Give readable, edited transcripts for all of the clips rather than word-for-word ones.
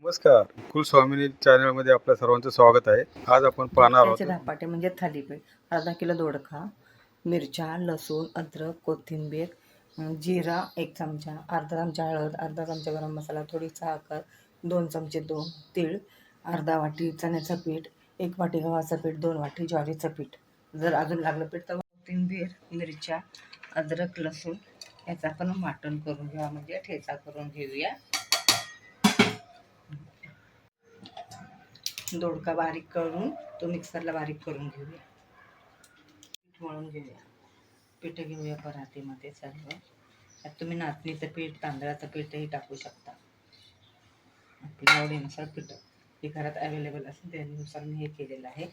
नमस्कार. कुलस्वामिनी चॅनलमध्ये आपल्या सर्वांचं स्वागत आहे. आज आपण पाहणार दोडक्याचे आहोत धपाटे म्हणजे थालीपीठ. अर्धा किलो दोडका, मिरच्या, लसूण, अद्रक, कोथिंबीर, जिरा 1 चमचा, अर्धा चमचा हळद, अर्धा चमचा गरम मसाला, थोडी साखर, 2 चमचे तीळ, अर्धा वाटी चण्याचं पीठ, 1 वाटी गव्हाचं पीठ, 2 वाटी ज्वारीचं पीठ. जर अजून लागलं पीठ तर कोथिंबीर, मिरच्या, अद्रक, लसूण याचं आपण वाटण करून घ्या, म्हणजे ठेचा करून घेऊया. दोडका बारीक करून तो मिक्सरला बारीक करून घेऊया. पीठ मळून घेऊया. पीठ घेऊया परातीमध्ये सर्व. त्यात तुम्ही नाचणीचं पीठ, तांदळाचं पीठही टाकू शकता. आपल्या आवडीनुसार पीठ हे घरात अवेलेबल असेल त्यानुसार मी हे केलेलं आहे.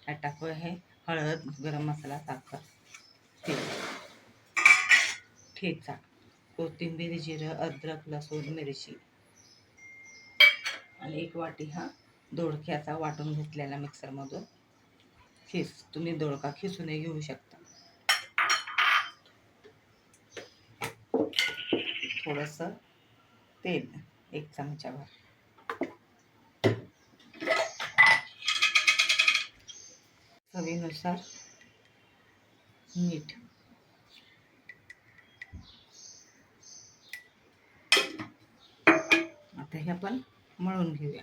त्यात टाकू आहे हळद, गरम मसाला, साखर, तेल, ठेचा, कोथिंबीर, जिरं, अद्रक, लसूण, मिरची आणि 1 वाटी हा दोडक्याचा वाटून घेतलेला मिक्सरमधून तुम्ही दोडका खिसूनही घेऊ शकता. थोडंसं तेल 1 चमचाभर, चवीनुसार मीठ, आता हे आपण मळून घेऊया.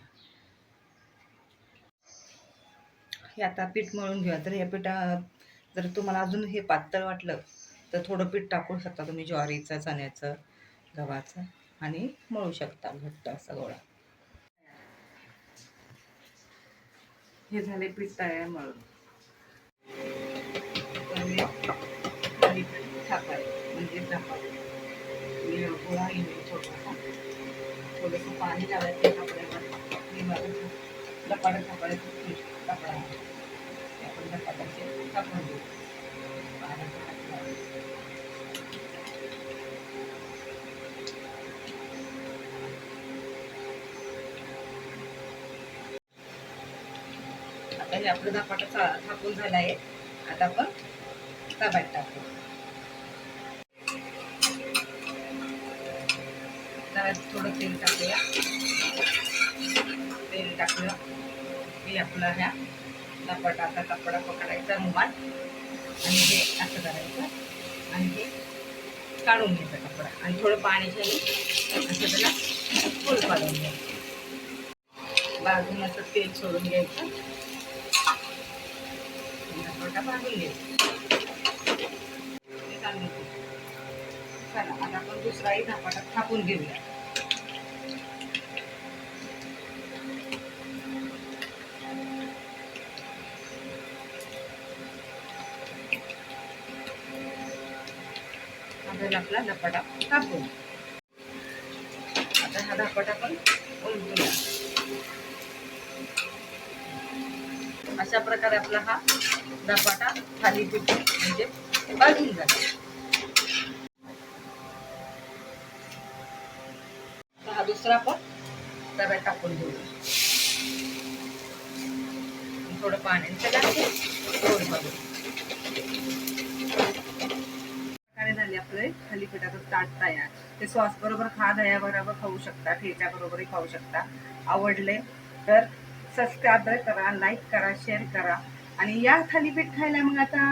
हे आता पीठ मळून घेऊया. तर हे पीठ जर तुम्हाला अजून हे पातळ वाटलं तर थोडं पीठ टाकू शकता तुम्ही, ज्वारीचं, चण्याचं, गव्हाचं, आणि मळू शकता घट्ट असा गोळा. हे झाले पीठ तयार मळून. म्हणजे गोळा घेऊया छोटासा. थोडंसं पाणी लावायचं कपड्यावर, धपाटा थापायचं कपडा आपण धपाट्याचे टाकून देऊ. आता हे आपलं धपाटा थापून झाला आहे. आता आपण तव्यात टाकू. तव्यात थोडं तेल टाकूया. तेल टाकलं की आपला ह्या धपाटा कपडा पकडायचा रुमाल, आणि हे असं करायचं आणि हे काढून घ्यायचा कपडा, आणि थोडं पाण्याच्या असं त्याला फुल पाडून घ्यायचं. बाजून असं तेल सोडून घ्यायचं, धपाटा भाजून घ्यायचा. चला आता आपण दुसराही धपाटा थापून घेऊया. आपला धपाटा टाकून आता हा धपाटा पण उलटूया. अशा प्रकारे आपला हा धपाटा थालीपीठ म्हणजे भाजून जातो. हा दुसरा पण तव्यात टाकून घेऊ. थोडं पाण्याचं झाले आपले थालीपीठाचं ताट तयार. ते सॉस बरोबर खा, दह्या बरोबर खाऊ शकता, ठेच्या बरोबरही खाऊ शकता. आवडले तर सबस्क्राईब करा, लाईक करा, शेअर करा, आणि या थालीपीठ खायला मग आता